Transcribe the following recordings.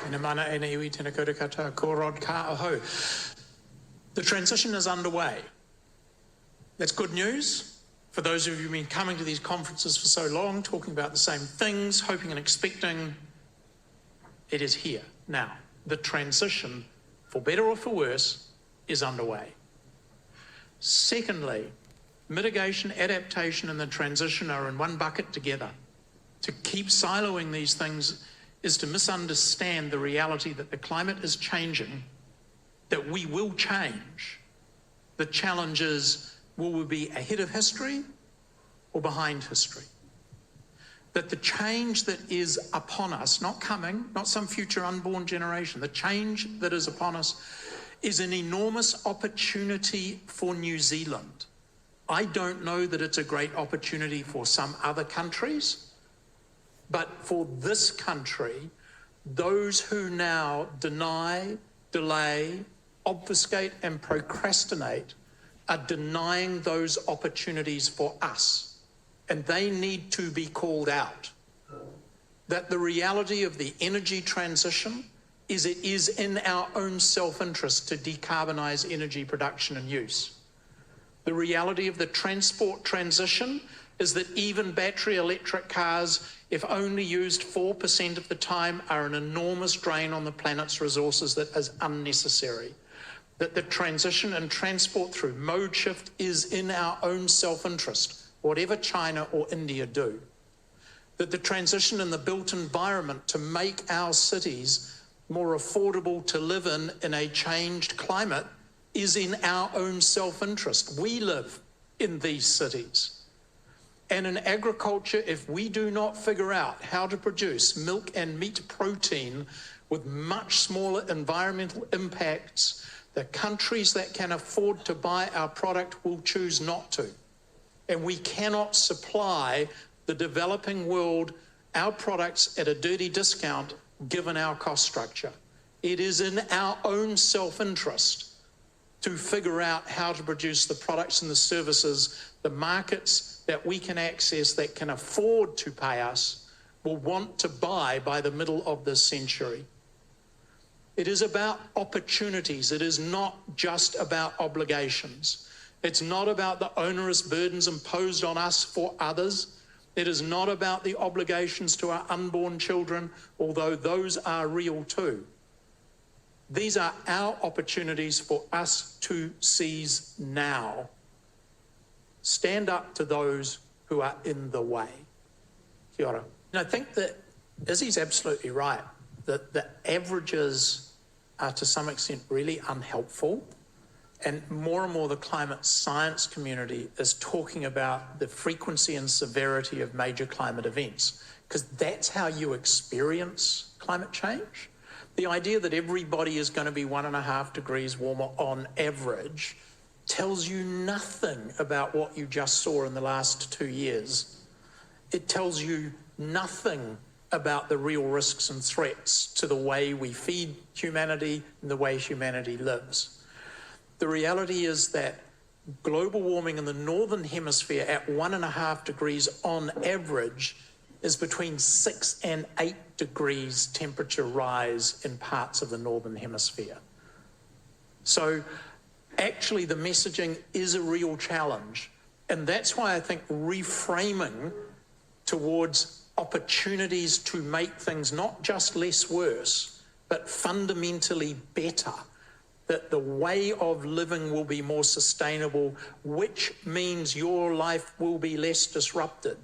Ina mana ina iwi tēnā koutou katoa, ko Rod Carr aho. The transition is underway. That's good news for those of you who've been coming to these conferences for so long, talking about the same things, hoping and expecting. It is here now. The transition, for better or for worse, is underway. Secondly, mitigation, adaptation, and the transition are in one bucket together. To keep siloing these things is to misunderstand the reality that the climate is changing, that we will change. The challenge is, will we be ahead of history or behind history? That the change that is upon us, not coming, not some future unborn generation, the change that is upon us is an enormous opportunity for New Zealand. I don't know that it's a great opportunity for some other countries, but for this country, those who now deny, delay, obfuscate, and procrastinate are denying those opportunities for us. And they need to be called out. That the reality of the energy transition is it is in our own self-interest to decarbonize energy production and use. The reality of the transport transition is that even battery electric cars, if only used 4% of the time, are an enormous drain on the planet's resources that is unnecessary. That the transition and transport through mode shift is in our own self-interest, whatever China or India do. That the transition in the built environment to make our cities more affordable to live in a changed climate is in our own self-interest. We live in these cities. And in agriculture, if we do not figure out how to produce milk and meat protein with much smaller environmental impacts, the countries that can afford to buy our product will choose not to. And we cannot supply the developing world our products at a dirty discount given our cost structure. It is in our own self-interest to figure out how to produce the products and the services, the markets that we can access that can afford to pay us will want to buy by the middle of this century. It is about opportunities. It is not just about obligations. It's not about the onerous burdens imposed on us for others. It is not about the obligations to our unborn children, although those are real too. These are our opportunities for us to seize now. Stand up to those who are in the way. Kia ora. And I think that Izzy's absolutely right, that the averages are to some extent really unhelpful. And more the climate science community is talking about the frequency and severity of major climate events, because that's how you experience climate change. The idea that everybody is going to be 1.5 degrees warmer on average tells you nothing about what you just saw in the last 2 years. It tells you nothing about the real risks and threats to the way we feed humanity and the way humanity lives. The reality is that global warming in the northern hemisphere at 1.5 degrees on average is between 6 and 8 degrees temperature rise in parts of the northern hemisphere. So actually the messaging is a real challenge. And that's why I think reframing towards opportunities to make things not just less worse, but fundamentally better, that the way of living will be more sustainable, which means your life will be less disrupted,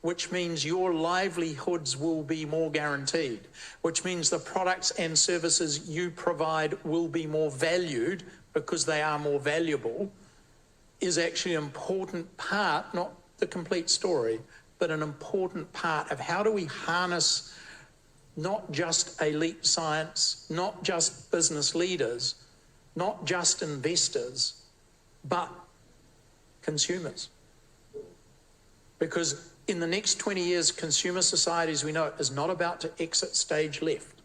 which means your livelihoods will be more guaranteed, which means the products and services you provide will be more valued because they are more valuable, is actually an important part, not the complete story, but an important part of how do we harness not just elite science, not just business leaders, not just investors, but consumers. Because in the next 20 years, consumer society, as we know it, is not about to exit stage left.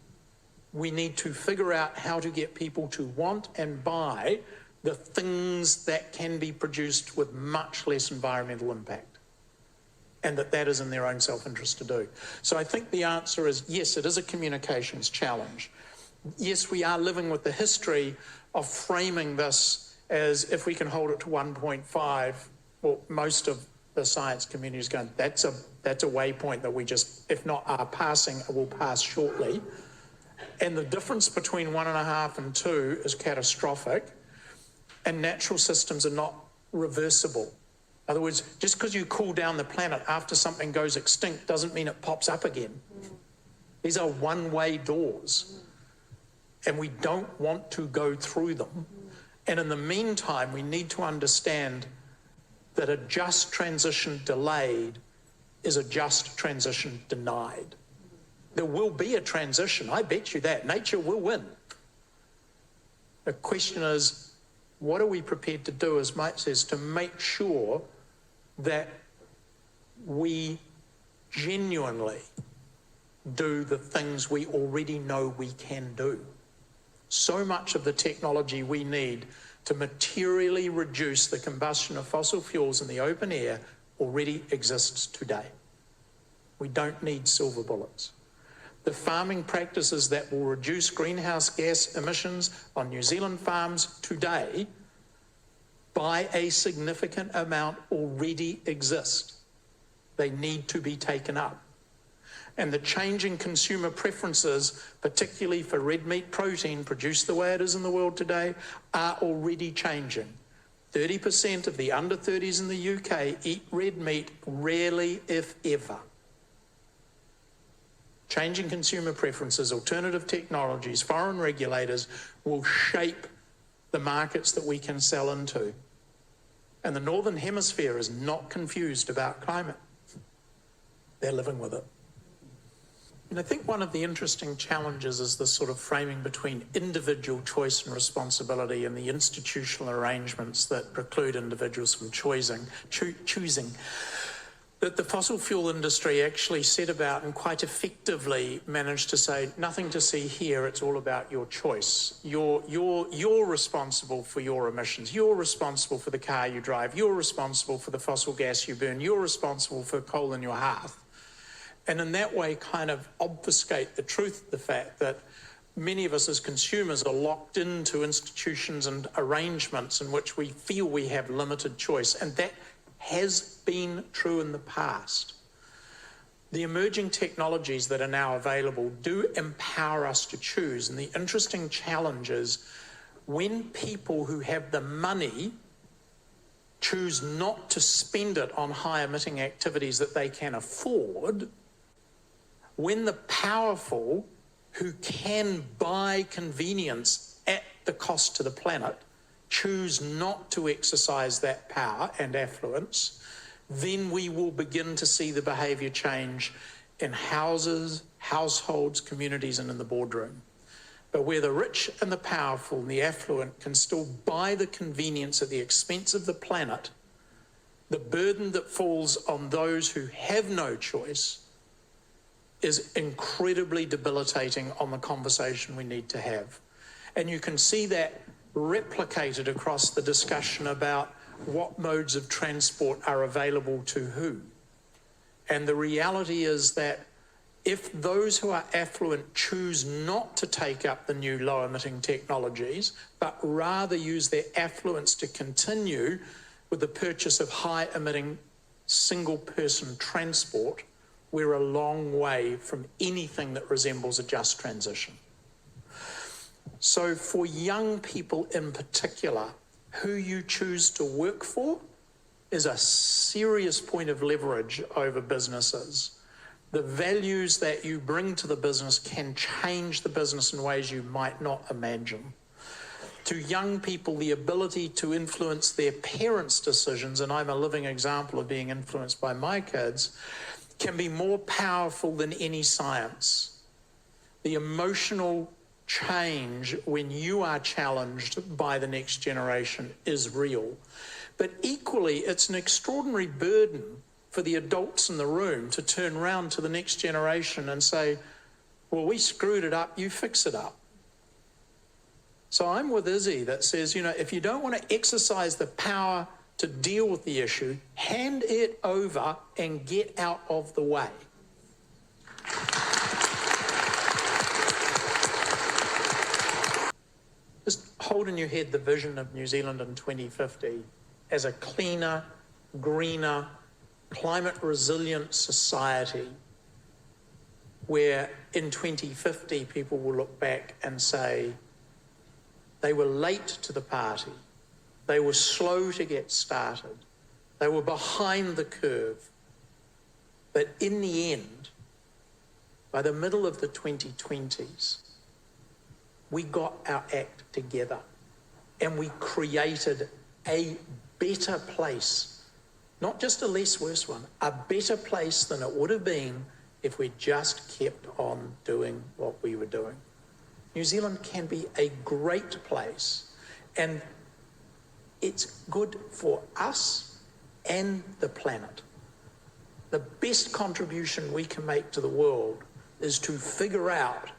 We need to figure out how to get people to want and buy the things that can be produced with much less environmental impact. and that is in their own self-interest to do. So I think the answer is yes, it is a communications challenge. Yes, we are living with the history of framing this as if we can hold it to 1.5, well, most of the science community is going, that's a waypoint that we just, if not are passing, will pass shortly. And the difference between 1.5 and 2 is catastrophic, and natural systems are not reversible. In other words, just because you cool down the planet after something goes extinct doesn't mean it pops up again. These are one-way doors, and we don't want to go through them. And in the meantime, we need to understand that a just transition delayed is a just transition denied. There will be a transition, I bet you that. Nature will win. The question is, what are we prepared to do, as Mike says, to make sure that we genuinely do the things we already know we can do? So much of the technology we need to materially reduce the combustion of fossil fuels in the open air already exists today. We don't need silver bullets. The farming practices that will reduce greenhouse gas emissions on New Zealand farms today by a significant amount already exist. They need to be taken up. And the changing consumer preferences, particularly for red meat protein produced the way it is in the world today, are already changing. 30% of the under 30s in the UK eat red meat rarely, if ever. Changing consumer preferences, alternative technologies, foreign regulators will shape the markets that we can sell into. And the Northern Hemisphere is not confused about climate. They're living with it. And I think one of the interesting challenges is this sort of framing between individual choice and responsibility and the institutional arrangements that preclude individuals from choosing. That the fossil fuel industry actually set about and quite effectively managed to say, nothing to see here, it's all about your choice. You're responsible for your emissions. You're responsible for the car you drive. You're responsible for the fossil gas you burn. You're responsible for coal in your hearth. And in that way kind of obfuscate the truth of the fact that many of us as consumers are locked into institutions and arrangements in which we feel we have limited choice. And that has been true in the past. The emerging technologies that are now available do empower us to choose. And the interesting challenge is when people who have the money choose not to spend it on high emitting activities that they can afford, when the powerful who can buy convenience at the cost to the planet choose not to exercise that power and affluence, then we will begin to see the behaviour change in houses, households, communities, and in the boardroom. But where the rich and the powerful and the affluent can still buy the convenience at the expense of the planet, the burden that falls on those who have no choice is incredibly debilitating on the conversation we need to have. And you can see that replicated across the discussion about what modes of transport are available to who. And the reality is that if those who are affluent choose not to take up the new low-emitting technologies, but rather use their affluence to continue with the purchase of high-emitting single-person transport, we're a long way from anything that resembles a just transition. So for young people in particular, who you choose to work for is a serious point of leverage over businesses. The values that you bring to the business can change the business in ways you might not imagine. To young people, the ability to influence their parents' decisions, and I'm a living example of being influenced by my kids, can be more powerful than any science. The emotional change when you are challenged by the next generation is real. But equally, it's an extraordinary burden for the adults in the room to turn around to the next generation and say, well, we screwed it up, you fix it up. So I'm with Izzy that says, if you don't want to exercise the power to deal with the issue, hand it over and get out of the way. Just hold in your head the vision of New Zealand in 2050 as a cleaner, greener, climate-resilient society where in 2050 people will look back and say they were late to the party, they were slow to get started, they were behind the curve, but in the end, by the middle of the 2020s, we got our act together and we created a better place, not just a less worse one, a better place than it would have been if we just kept on doing what we were doing. New Zealand can be a great place, and it's good for us and the planet. The best contribution we can make to the world is to figure out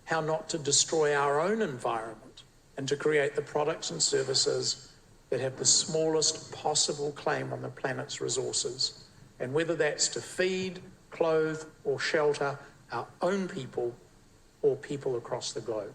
how not to destroy our own environment and to create the products and services that have the smallest possible claim on the planet's resources. And whether that's to feed, clothe, or shelter our own people or people across the globe.